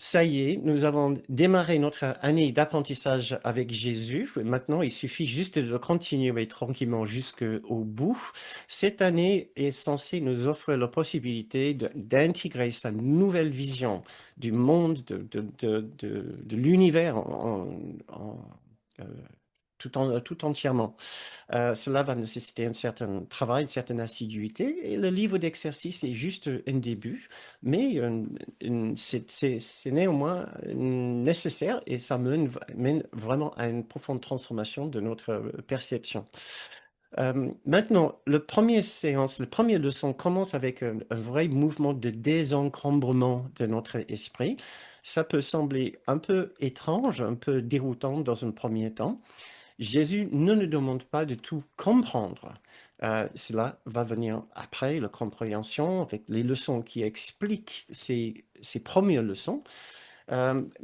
Ça y est, nous avons démarré notre année d'apprentissage avec Jésus. Maintenant, il suffit juste de continuer tranquillement jusqu'au bout. Cette année est censée nous offrir la possibilité d'intégrer sa nouvelle vision du monde, de l'univers euh, tout entièrement. Cela va nécessiter un certain travail, une certaine assiduité, et le livre d'exercice est juste un début, mais c'est néanmoins nécessaire et ça mène vraiment à une profonde transformation de notre perception. Maintenant, le premier leçon commence avec un vrai mouvement de désencombrement de notre esprit. Ça peut sembler un peu étrange, un peu déroutant dans un premier temps. Jésus ne nous demande pas de tout comprendre. Cela va venir après, la compréhension, avec les leçons qui expliquent ces premières leçons.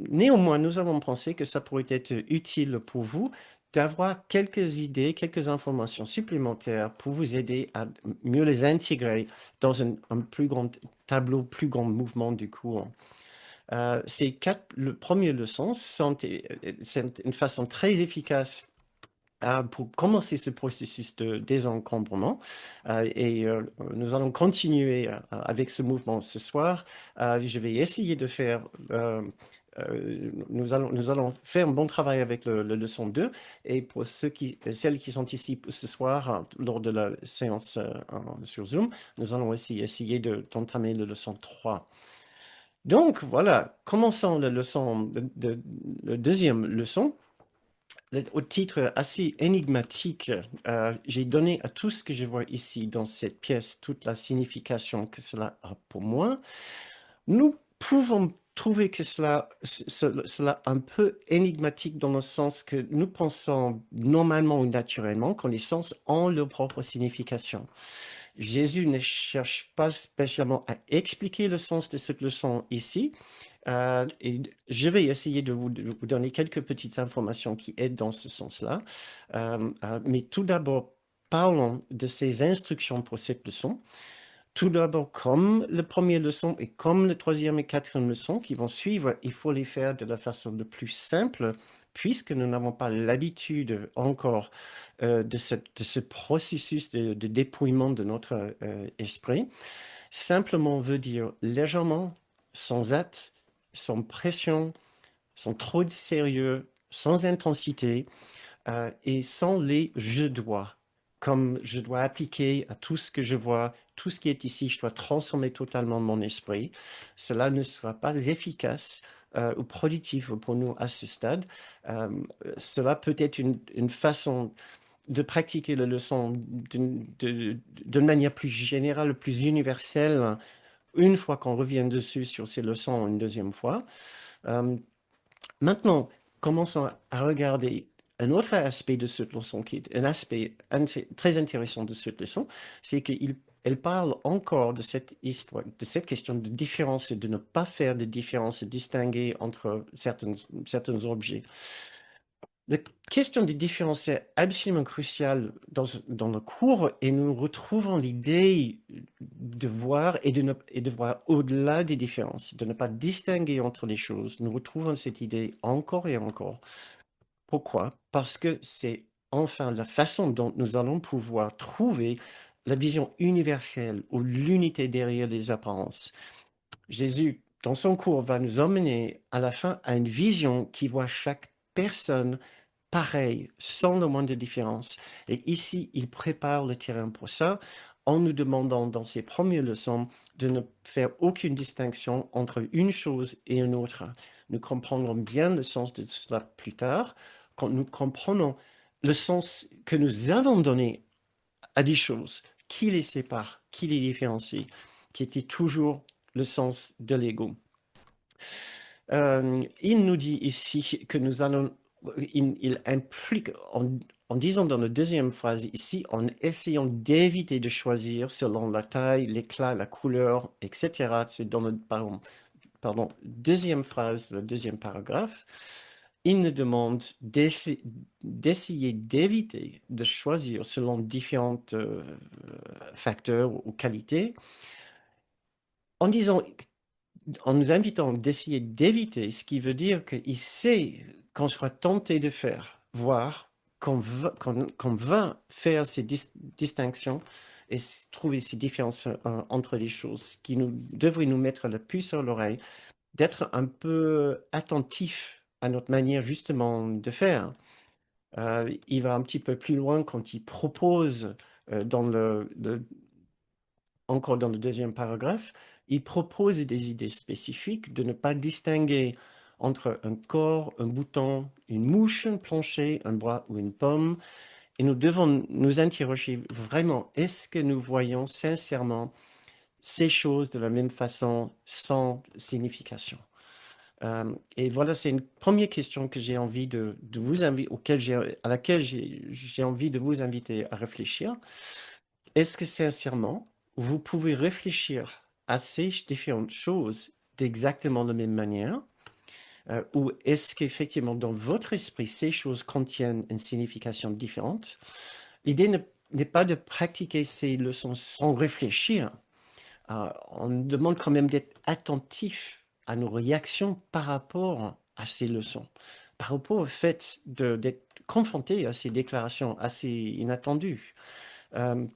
Néanmoins, nous avons pensé que ça pourrait être utile pour vous d'avoir quelques idées, quelques informations supplémentaires pour vous aider à mieux les intégrer dans un plus grand tableau, plus grand mouvement du cours. Ces quatre premières leçons c'est une façon très efficace pour commencer ce processus de désencombrement. Nous allons continuer avec ce mouvement ce soir. Je vais essayer de faire... nous allons faire un bon travail avec le leçon 2. Et pour celles qui sont ici ce soir, lors de la séance sur Zoom, nous allons aussi essayer d'entamer la leçon 3. Donc voilà, commençons la deuxième leçon. Au titre assez énigmatique, j'ai donné à tout ce que je vois ici dans cette pièce toute la signification que cela a pour moi. Nous pouvons trouver que cela un peu énigmatique dans le sens que nous pensons normalement ou naturellement que les sens ont leur propre signification. Jésus ne cherche pas spécialement à expliquer le sens de cette leçon ici, et je vais essayer de vous donner quelques petites informations qui aident dans ce sens-là. Mais tout d'abord, parlons de ces instructions pour cette leçon. Tout d'abord, comme la première leçon et comme la troisième et quatrième leçon qui vont suivre, il faut les faire de la façon la plus simple, puisque nous n'avons pas l'habitude encore de ce processus de dépouillement de notre esprit. Simplement veut dire légèrement, sans hâte, sans pression, sans trop de sérieux, sans intensité et sans les je dois. Comme je dois appliquer à tout ce que je vois, tout ce qui est ici, je dois transformer totalement mon esprit. Cela ne sera pas efficace ou productif pour nous à ce stade. Euh, Cela peut être une façon de pratiquer la leçon d'une manière plus générale, plus universelle, une fois qu'on revient dessus sur ces leçons une deuxième fois. Euh, Maintenant, commençons à regarder un autre aspect de cette leçon, qui est un aspect très intéressant de cette leçon, c'est qu'elle parle encore de cette histoire, de cette question de différence et de ne pas faire de différence et distinguer entre certains objets. La question des différences est absolument cruciale dans le cours et nous retrouvons l'idée de voir et de voir au-delà des différences, de ne pas distinguer entre les choses. Nous retrouvons cette idée encore et encore. Pourquoi? Parce que c'est enfin la façon dont nous allons pouvoir trouver la vision universelle ou l'unité derrière les apparences. Jésus, dans son cours, va nous emmener à la fin à une vision qui voit chaque personne pareil, sans le moindre différence. Et ici, il prépare le terrain pour ça en nous demandant dans ses premières leçons de ne faire aucune distinction entre une chose et une autre. Nous comprendrons bien le sens de cela plus tard quand nous comprenons le sens que nous avons donné à des choses qui les séparent, qui les différencient, qui était toujours le sens de l'ego. Il nous dit ici que nous allons, il implique, en disant dans la deuxième phrase ici, en essayant d'éviter de choisir selon la taille, l'éclat, la couleur, etc. C'est dans le, deuxième phrase, le deuxième paragraphe. Il nous demande d'essayer d'éviter de choisir selon différents facteurs ou qualités, en disant en nous invitant d'essayer d'éviter, ce qui veut dire qu'il sait qu'on sera tenté de faire, voir qu'on va faire ces distinctions et trouver ces différences entre les choses, qui nous devrait nous mettre la puce à l'oreille, d'être un peu attentif à notre manière justement de faire. Il va un petit peu plus loin quand il propose dans encore dans le deuxième paragraphe, il propose des idées spécifiques de ne pas distinguer entre un corps, un bouton, une mouche, un plancher, un bras ou une pomme. Et nous devons nous interroger vraiment, est-ce que nous voyons sincèrement ces choses de la même façon sans signification? Et voilà, c'est une première question que j'ai envie de vous inviter, à laquelle j'ai envie de vous inviter à réfléchir. Est-ce que sincèrement, vous pouvez réfléchir à ces différentes choses d'exactement la même manière? Ou est-ce qu'effectivement, dans votre esprit, ces choses contiennent une signification différente? L'idée n'est pas de pratiquer ces leçons sans réfléchir. On nous demande quand même d'être attentif à nos réactions par rapport à ces leçons, par rapport au fait d'être confronté à ces déclarations assez inattendues. Euh,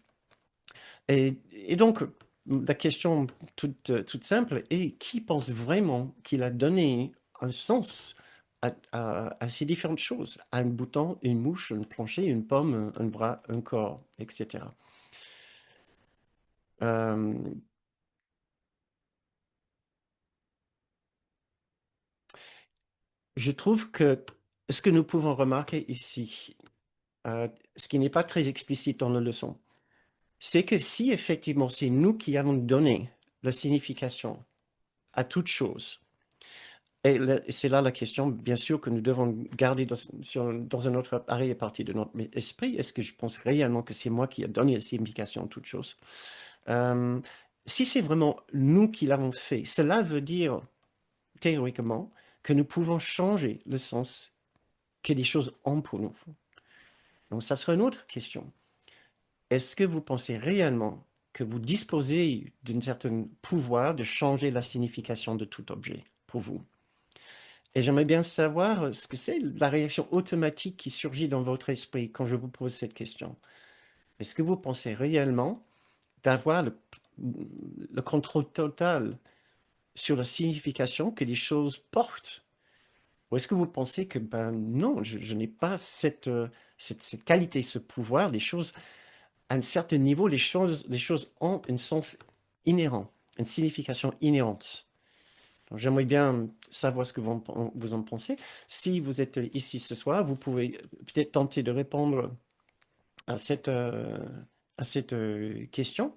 et donc, la question toute simple est qui pense vraiment qu'il a donné un sens à ces différentes choses, à un bouton, une mouche, un plancher, une pomme, un bras, un corps, etc. Euh, je trouve que ce que nous pouvons remarquer ici, euh, ce qui n'est pas très explicite dans la leçon, c'est que si effectivement c'est nous qui avons donné la signification à toute chose, et c'est là la question, bien sûr, que nous devons garder dans un autre appareil partie de notre esprit. Est-ce que je pense réellement que c'est moi qui ai donné la signification à toute chose? Euh, Si c'est vraiment nous qui l'avons fait, cela veut dire, théoriquement, que nous pouvons changer le sens que les choses ont pour nous. Donc, ça serait une autre question. Est-ce que vous pensez réellement que vous disposez d'un certain pouvoir de changer la signification de tout objet pour vous? Et j'aimerais bien savoir ce que c'est la réaction automatique qui surgit dans votre esprit quand je vous pose cette question. Est-ce que vous pensez réellement d'avoir le contrôle total sur la signification que les choses portent? Ou est-ce que vous pensez que, ben non, je n'ai pas cette qualité, ce pouvoir, les choses, à un certain niveau, les choses ont un sens inhérent, une signification inhérente. Donc, j'aimerais bien savoir ce que vous en pensez. Si vous êtes ici ce soir, vous pouvez peut-être tenter de répondre à cette question.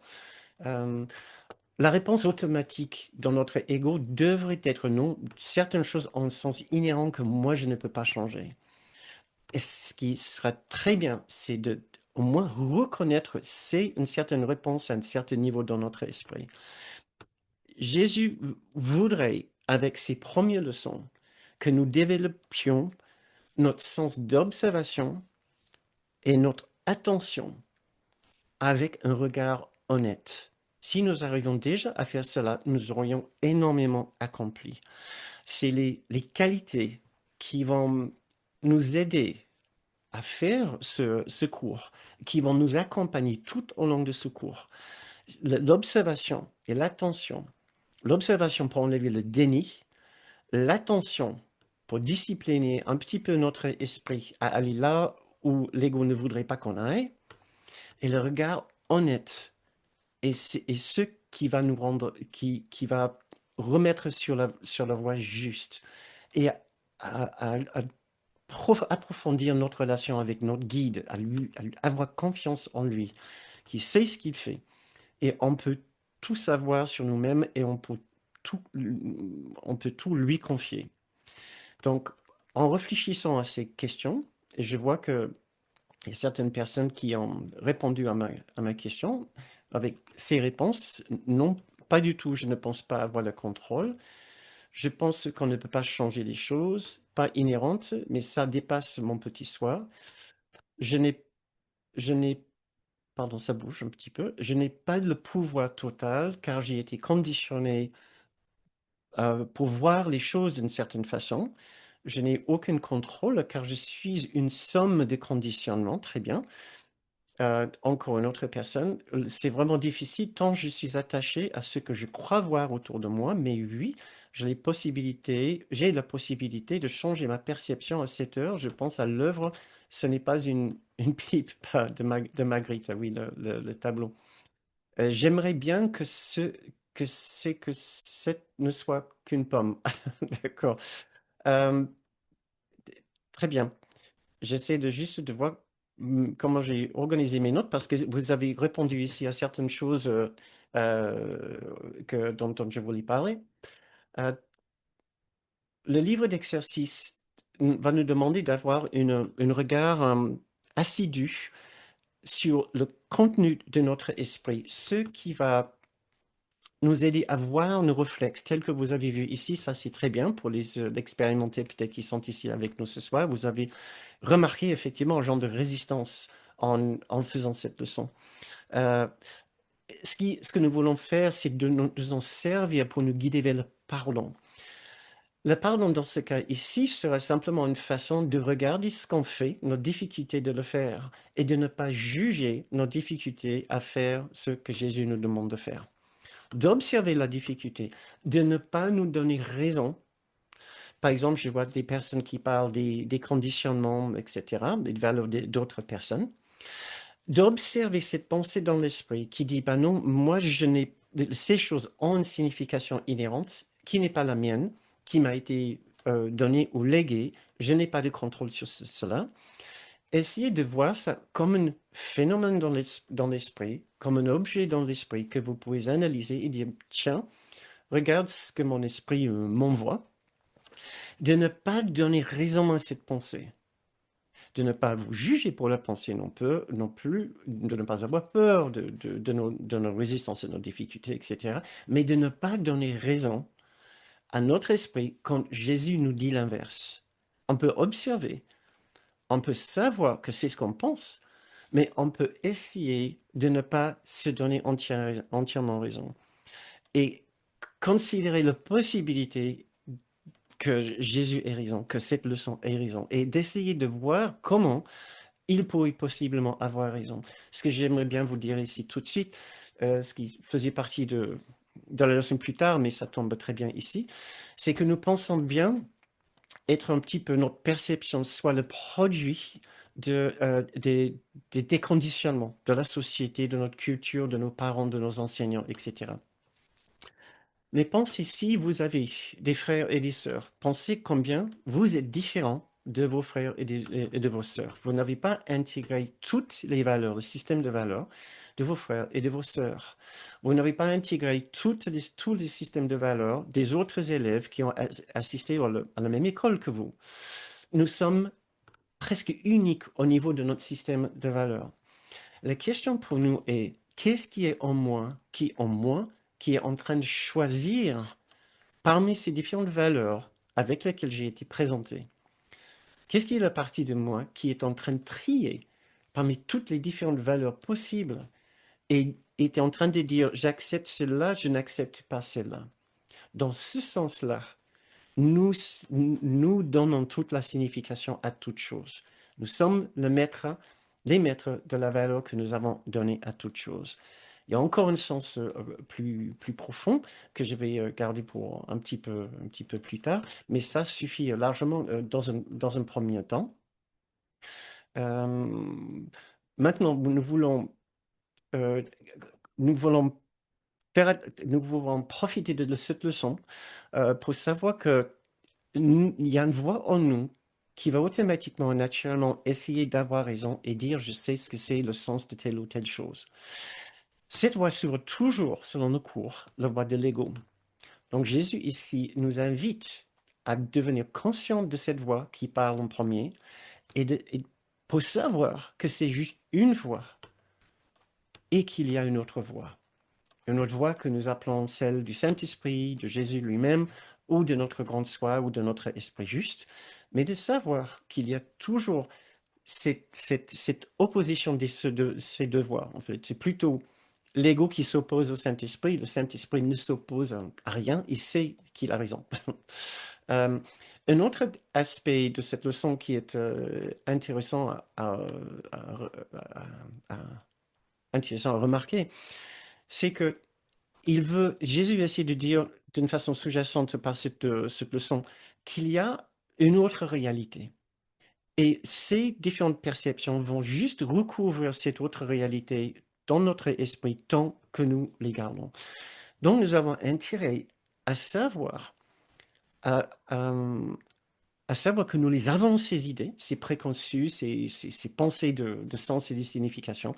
Euh, la réponse automatique dans notre ego devrait être non. Certaines choses ont un sens inhérent que moi, je ne peux pas changer. Et ce qui sera très bien, c'est de au moins reconnaître c'est une certaine réponse à un certain niveau dans notre esprit. Jésus voudrait, avec ses premières leçons, que nous développions notre sens d'observation et notre attention avec un regard honnête. Si nous arrivons déjà à faire cela, nous aurions énormément accompli. C'est les qualités qui vont nous aider à faire ce cours, qui vont nous accompagner tout au long de ce cours. L'observation et l'attention. L'observation pour enlever le déni, l'attention pour discipliner un petit peu notre esprit à aller là où l'ego ne voudrait pas qu'on aille, et le regard honnête. Et ce qui va nous rendre, qui va remettre sur la voie juste et à approfondir notre relation avec notre guide, à avoir confiance en lui, qui sait ce qu'il fait. Et on peut tout savoir sur nous-mêmes et tout, on peut tout lui confier. Donc, en réfléchissant à ces questions, et je vois qu'il y a certaines personnes qui ont répondu à ma question avec ces réponses. Non, pas du tout, je ne pense pas avoir le contrôle. Je pense qu'on ne peut pas changer les choses, pas inhérentes, mais ça dépasse mon petit soi. Je n'ai, je n'ai, pardon, ça bouge un petit peu. Je n'ai pas le pouvoir total car j'ai été conditionné pour voir les choses d'une certaine façon. Je n'ai aucun contrôle car je suis une somme de conditionnements, très bien. Encore une autre personne, c'est vraiment difficile tant je suis attaché à ce que je crois voir autour de moi, mais oui, j'ai la possibilité de changer ma perception à cette heure. Je pense à l'œuvre, ce n'est pas une pipe pas de Magritte, oui, le tableau. J'aimerais bien que cette ne soit qu'une pomme. D'accord. Euh, Très bien. J'essaie de juste de voir comment j'ai organisé mes notes parce que vous avez répondu ici à certaines choses euh, dont je voulais parler. Euh, le livre d'exercice va nous demander d'avoir un regard assidu sur le contenu de notre esprit, ce qui va nous aider à voir nos réflexes tels que vous avez vu ici. Ça, c'est très bien pour les expérimenter peut-être qui sont ici avec nous ce soir. Vous avez remarqué effectivement un genre de résistance en faisant cette leçon. Euh, ce que nous voulons faire, c'est de nous en servir pour nous guider vers le pardon. Le pardon, dans ce cas ici, sera simplement une façon de regarder ce qu'on fait, nos difficultés de le faire, et de ne pas juger nos difficultés à faire ce que Jésus nous demande de faire. D'observer la difficulté, de ne pas nous donner raison. Par exemple, je vois des personnes qui parlent des conditionnements, etc., des valeurs d'autres personnes. D'observer cette pensée dans l'esprit qui dit, ben non, moi, ces choses ont une signification inhérente qui n'est pas la mienne, qui m'a été donnée ou léguée. Je n'ai pas de contrôle sur cela. Essayez de voir ça comme un phénomène dans l'esprit, comme un objet dans l'esprit que vous pouvez analyser et dire, tiens, regarde ce que mon esprit m'envoie. De ne pas donner raison à cette pensée, de ne pas vous juger pour la pensée non plus, de ne pas avoir peur de nos résistances et nos difficultés, etc., mais de ne pas donner raison à notre esprit quand Jésus nous dit l'inverse. On peut observer, on peut savoir que c'est ce qu'on pense, mais on peut essayer de ne pas se donner entièrement raison et considérer la possibilité que Jésus ait raison, que cette leçon ait raison, et d'essayer de voir comment il pourrait possiblement avoir raison. Ce que j'aimerais bien vous dire ici tout de suite, ce qui faisait partie de la leçon plus tard, mais ça tombe très bien ici, c'est que nous pensons bien être un petit peu notre perception soit le produit des déconditionnements de la société, de notre culture, de nos parents, de nos enseignants, etc. Mais pensez si vous avez des frères et des sœurs, pensez combien vous êtes différents de vos frères et de vos sœurs. Vous n'avez pas intégré toutes les valeurs, le système de valeurs de vos frères et de vos sœurs. Vous n'avez pas intégré tous les systèmes de valeurs des autres élèves qui ont assisté à la même école que vous. Nous sommes presque uniques au niveau de notre système de valeurs. La question pour nous est, qu'est-ce qui est en moi, qui est en train de choisir parmi ces différentes valeurs avec lesquelles j'ai été présenté? Qu'est-ce qui est la partie de moi qui est en train de trier parmi toutes les différentes valeurs possibles et est en train de dire, j'accepte celle-là, je n'accepte pas celle-là? Dans ce sens-là, nous, nous donnons toute la signification à toute chose. Nous sommes les maîtres de la valeur que nous avons donnée à toute chose. Il y a encore un sens plus profond que je vais garder pour un petit peu plus tard, mais ça suffit largement dans un premier temps. Euh, Maintenant, euh, nous voulons nous voulons profiter de cette leçon pour savoir que il y a une voix en nous qui va automatiquement, naturellement essayer d'avoir raison et dire je sais ce que c'est le sens de telle ou telle chose. Cette voix s'ouvre toujours, selon nos cours, la voix de l'ego. Donc Jésus ici nous invite à devenir conscient de cette voix qui parle en premier et pour savoir que c'est juste une voix et qu'il y a une autre voix. Une autre voix que nous appelons celle du Saint-Esprit, de Jésus lui-même, ou de notre grande soi, ou de notre esprit juste, mais de savoir qu'il y a toujours cette opposition de ces deux voix, en fait. C'est plutôt l'ego qui s'oppose au Saint-Esprit. Le Saint-Esprit ne s'oppose à rien, il sait qu'il a raison. Euh, un autre aspect de cette leçon qui est intéressant à- intéressant à remarquer, c'est que Jésus essaie de dire d'une façon sous-jacente par cette leçon qu'il y a une autre réalité. Et ces différentes perceptions vont juste recouvrir cette autre réalité dans notre esprit tant que nous les gardons. Donc nous avons intérêt à savoir, à, à- à savoir que nous les avons, ces idées, ces préconçus, ces pensées de sens et de signification,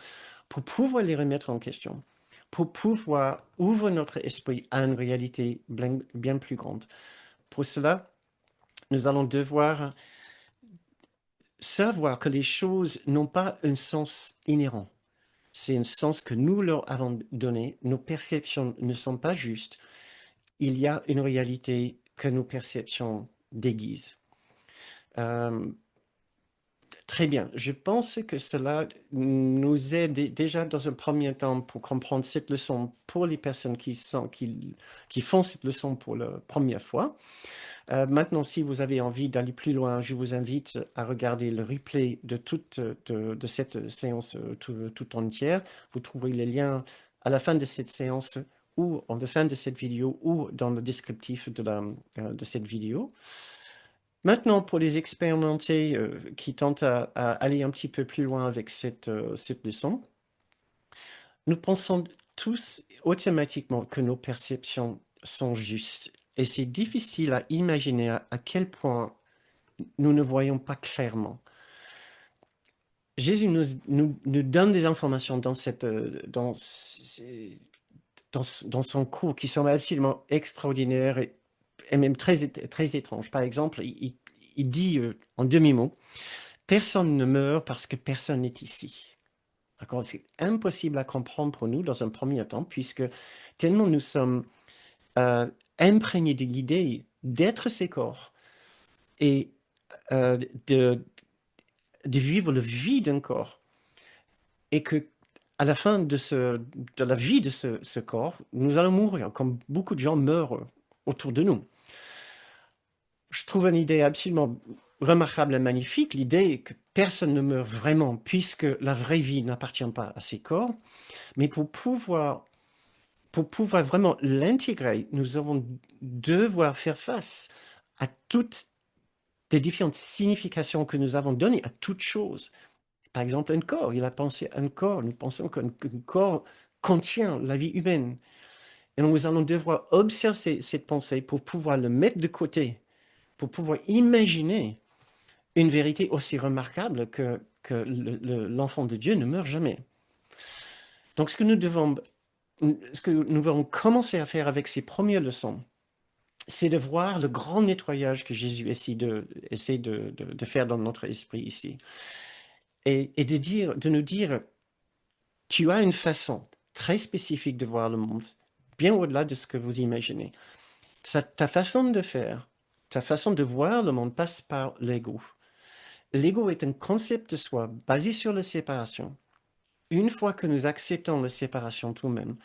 pour pouvoir les remettre en question, pour pouvoir ouvrir notre esprit à une réalité bien plus grande. Pour cela, nous allons devoir savoir que les choses n'ont pas un sens inhérent. C'est un sens que nous leur avons donné. Nos perceptions ne sont pas justes. Il y a une réalité que nos perceptions déguisent. Euh, Très bien. Je pense que cela nous aide déjà dans un premier temps pour comprendre cette leçon pour les personnes qui font cette leçon pour la première fois. Maintenant, si vous avez envie d'aller plus loin, je vous invite à regarder le replay de cette séance tout entière. Vous trouverez les liens à la fin de cette séance ou en la fin de cette vidéo ou dans le descriptif de cette vidéo. Maintenant, pour les expérimentés qui tentent à aller un petit peu plus loin avec cette leçon, nous pensons tous automatiquement que nos perceptions sont justes. Et c'est difficile à imaginer à quel point nous ne voyons pas clairement. Jésus nous donne des informations dans son cours qui sont absolument extraordinaires et même très étranges. Par exemple, il dit en demi-mot, personne ne meurt parce que personne n'est ici. C'est impossible à comprendre pour nous dans un premier temps, puisque tellement nous sommes euh, imprégnés de l'idée d'être ces corps et euh, de, de vivre la vie d'un corps, et que à la fin de la vie de ce corps, nous allons mourir, comme beaucoup de gens meurent autour de nous. Je trouve une idée absolument remarquable et magnifique, l'idée que personne ne meurt vraiment, puisque la vraie vie n'appartient pas à ces corps, mais pour pouvoir vraiment l'intégrer, nous allons devoir faire face à toutes les différentes significations que nous avons données à toute chose. Par exemple, un corps, il a pensé à un corps, nous pensons qu'un corps contient la vie humaine. Et nous allons devoir observer cette pensée pour pouvoir le mettre de côté, pour pouvoir imaginer une vérité aussi remarquable que l'enfant de Dieu ne meurt jamais. Donc, ce que nous devons commencer à faire avec ces premières leçons, c'est de voir le grand nettoyage que Jésus essaie de faire dans notre esprit ici. Et de nous dire, tu as une façon très spécifique de voir le monde, bien au-delà de ce que vous imaginez. Ta façon de faire, ta façon de voir le monde passe par l'ego. L'ego est un concept de soi basé sur la séparation. Une fois que nous acceptons la séparation tout-même,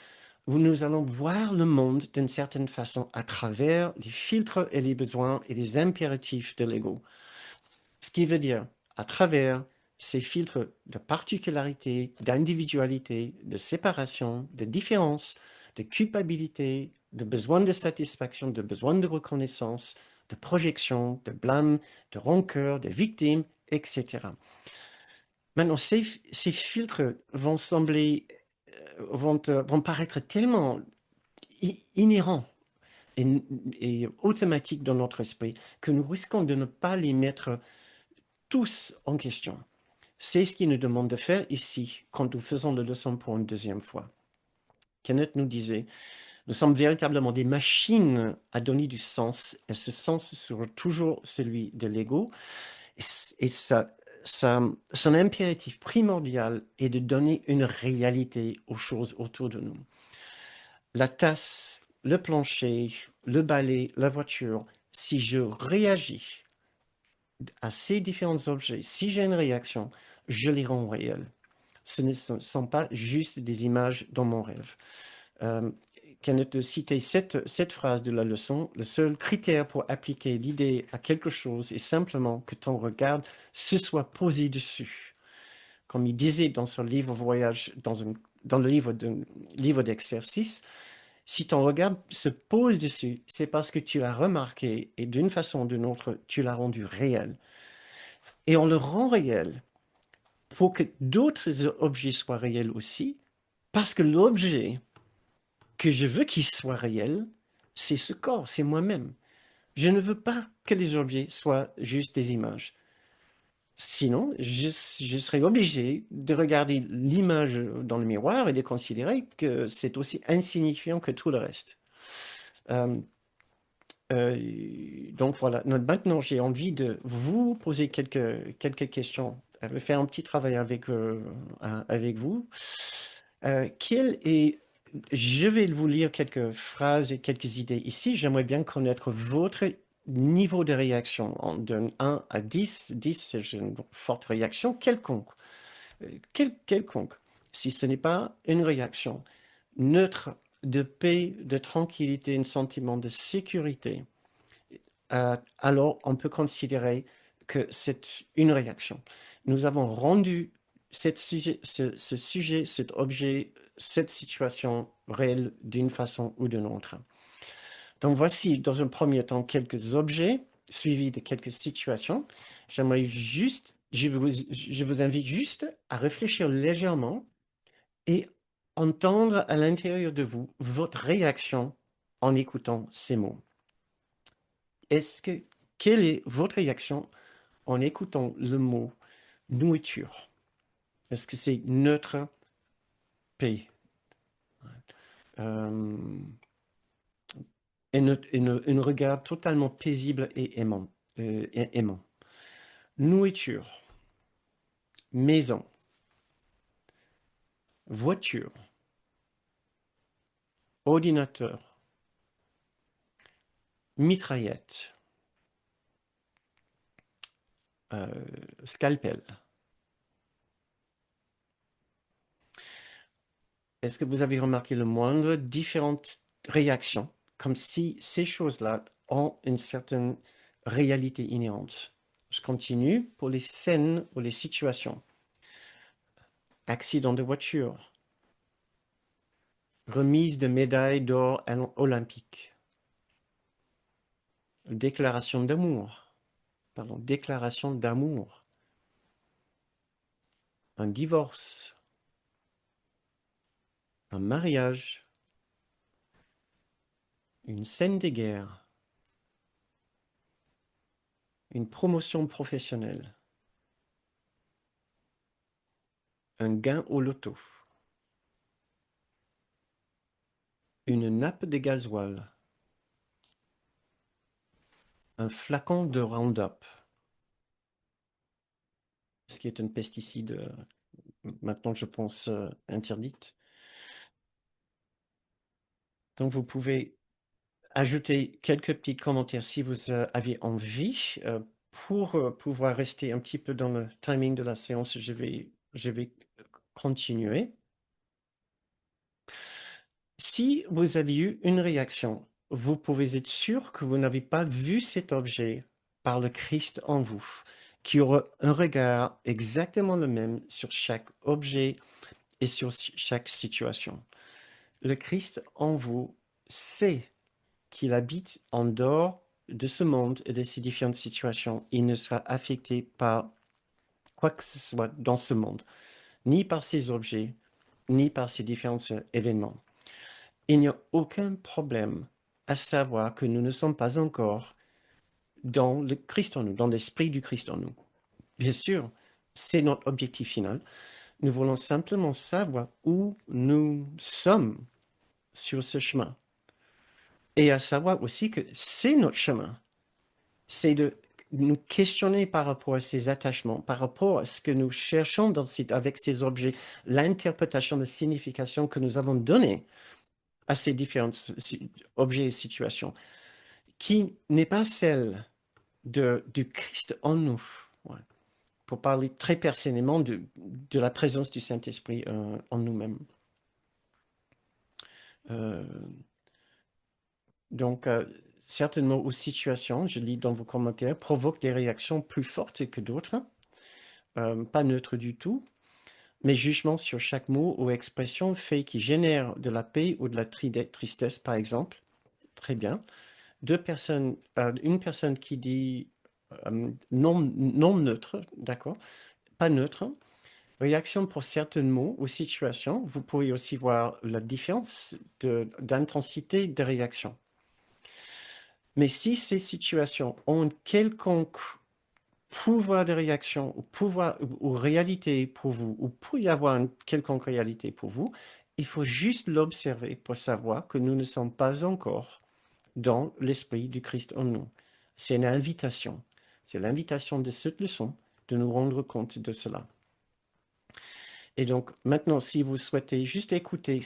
nous allons voir le monde d'une certaine façon à travers les filtres et les besoins et les impératifs de l'ego. Ce qui veut dire à travers ces filtres de particularité, d'individualité, de séparation, de différence, de culpabilité, de besoin de satisfaction, de besoin de reconnaissance, de projection, de blâme, de rancœur, de victime, etc. Maintenant, ces filtres vont vont paraître tellement inhérents et automatiques dans notre esprit que nous risquons de ne pas les mettre tous en question. C'est ce qu'il nous demande de faire ici, quand nous faisons la leçon pour une deuxième fois. Kenneth nous disait, nous sommes véritablement des machines à donner du sens, et ce sens sera toujours celui de l'ego, et son impératif primordial est de donner une réalité aux choses autour de nous. La tasse, le plancher, le balai, la voiture, si je réagis à ces différents objets, si j'ai une réaction, je les rends réels. Ce ne sont pas juste des images dans mon rêve. Euh, Kenneth citait cette phrase de la leçon: le seul critère pour appliquer l'idée à quelque chose est simplement que ton regard se soit posé dessus. Comme il disait dans son livre Voyage, dans le livre d'exercice, si ton regard se pose dessus, c'est parce que tu l'as remarqué et d'une façon ou d'une autre, tu l'as rendu réel. Et on le rend réel pour que d'autres objets soient réels aussi, parce que l'objet que je veux qu'il soit réel, c'est ce corps, c'est moi-même. Je ne veux pas que les objets soient juste des images. Sinon, je serais obligé de regarder l'image dans le miroir et de considérer que c'est aussi insignifiant que tout le reste. Euh, donc voilà. Maintenant, j'ai envie de vous poser quelques questions, faire un petit travail avec vous. Quel est Je vais vous lire quelques phrases et quelques idées ici. J'aimerais bien connaître votre niveau de réaction. De 1 à 10. 10, c'est une forte réaction quelconque. Quelconque. Si ce n'est pas une réaction neutre, de paix, de tranquillité, un sentiment de sécurité, alors on peut considérer que c'est une réaction. Nous avons rendu ce sujet, cet objet, cette situation réelle d'une façon ou d'une autre. Donc voici dans un premier temps quelques objets suivis de quelques situations. Je vous invite juste à réfléchir légèrement et entendre à l'intérieur de vous votre réaction en écoutant ces mots. Est-ce que, Quelle est votre réaction en écoutant le mot nourriture? Est-ce que c'est neutre, paix? Euh, un regard totalement paisible et aimant. Nourriture, maison, voiture, ordinateur, mitraillette, euh, scalpel. Est-ce que vous avez remarqué le moindre différentes réactions, comme si ces choses-là ont une certaine réalité inhérente? Je continue pour les scènes ou les situations. Accident de voiture, remise de médaille d'or olympique, déclaration d'amour, un divorce, un mariage, une scène de guerre, une promotion professionnelle, un gain au loto, une nappe de gasoil, un flacon de Roundup, ce qui est un pesticide maintenant, je pense, interdite. Donc, vous pouvez ajouter quelques petits commentaires si vous avez envie. Pour pouvoir rester un petit peu dans le timing de la séance, je vais continuer. Si vous avez eu une réaction, vous pouvez être sûr que vous n'avez pas vu cet objet par le Christ en vous, qui aura un regard exactement le même sur chaque objet et sur chaque situation. Le Christ en vous sait qu'il habite en dehors de ce monde et de ces différentes situations. Il ne sera affecté par quoi que ce soit dans ce monde, ni par ces objets, ni par ces différents événements. Il n'y a aucun problème à savoir que nous ne sommes pas encore dans le Christ en nous, dans l'esprit du Christ en nous. Bien sûr, c'est notre objectif final. Nous voulons simplement savoir où nous sommes sur ce chemin. Et à savoir aussi que c'est notre chemin. C'est de nous questionner par rapport à ces attachements, par rapport à ce que nous cherchons avec ces objets, l'interprétation de signification que nous avons donnée à ces différents objets et situations, qui n'est pas celle du Christ en nous. Ouais. pour parler très personnellement de la présence du Saint-Esprit en nous-mêmes. Euh, donc, certains mots ou situations, je lis dans vos commentaires, provoquent des réactions plus fortes que d'autres, pas neutres du tout. Mes jugements sur chaque mot ou expression fait qui génère de la paix ou de la tristesse, par exemple. Très bien. Une personne qui dit non neutre, d'accord, pas neutre. Réaction pour certains mots ou situations. Vous pouvez aussi voir la différence d'intensité de réaction. Mais si ces situations ont un quelconque pouvoir de réaction ou pouvoir ou réalité pour vous, ou peut y avoir une quelconque réalité pour vous, il faut juste l'observer pour savoir que nous ne sommes pas encore dans l'esprit du Christ en nous. C'est une invitation. C'est l'invitation de cette leçon de nous rendre compte de cela. Et donc, maintenant, si vous souhaitez juste écouter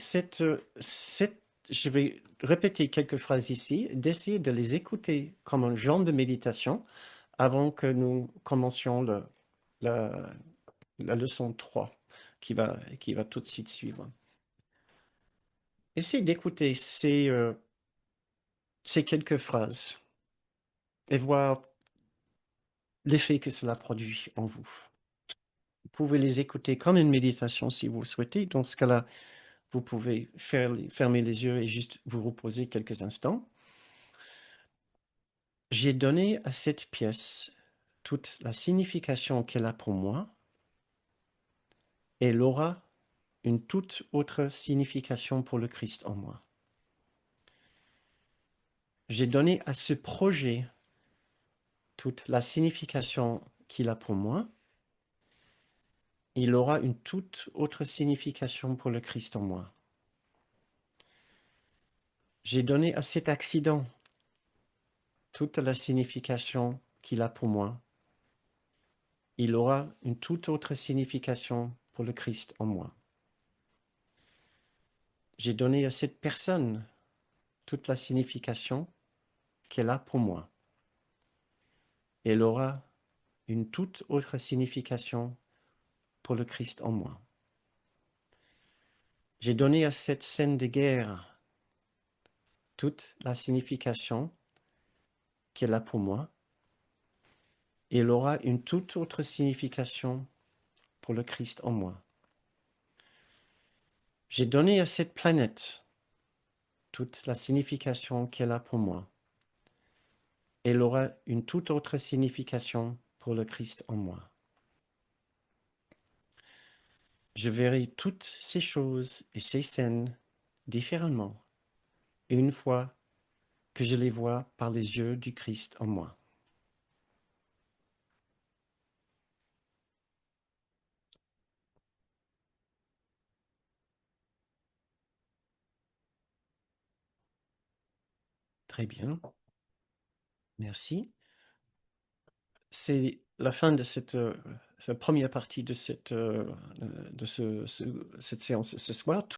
je vais répéter quelques phrases ici, d'essayer de les écouter comme un genre de méditation avant que nous commencions la, la leçon 3 qui va tout de suite suivre. Essayez d'écouter ces quelques phrases et voir l'effet que cela produit en vous. Vous pouvez les écouter comme une méditation si vous souhaitez. Dans ce cas-là, vous pouvez fermer les yeux et juste vous reposer quelques instants. J'ai donné à cette pièce toute la signification qu'elle a pour moi. Elle aura une toute autre signification pour le Christ en moi. J'ai donné à ce projet toute la signification qu'il a pour moi. Il aura une toute autre signification pour le Christ en moi. J'ai donné à cet accident toute la signification qu'il a pour moi. Il aura une toute autre signification pour le Christ en moi. J'ai donné à cette personne toute la signification qu'elle a pour moi. Elle aura une toute autre signification pour le Christ en moi. J'ai donné à cette scène de guerre toute la signification qu'elle a pour moi. Elle aura une toute autre signification pour le Christ en moi. J'ai donné à cette planète toute la signification qu'elle a pour moi. Elle aura une toute autre signification pour le Christ en moi. Je verrai toutes ces choses et ces scènes différemment une fois que je les vois par les yeux du Christ en moi. Très bien, merci. C'est la fin de cette première partie de cette séance ce soir.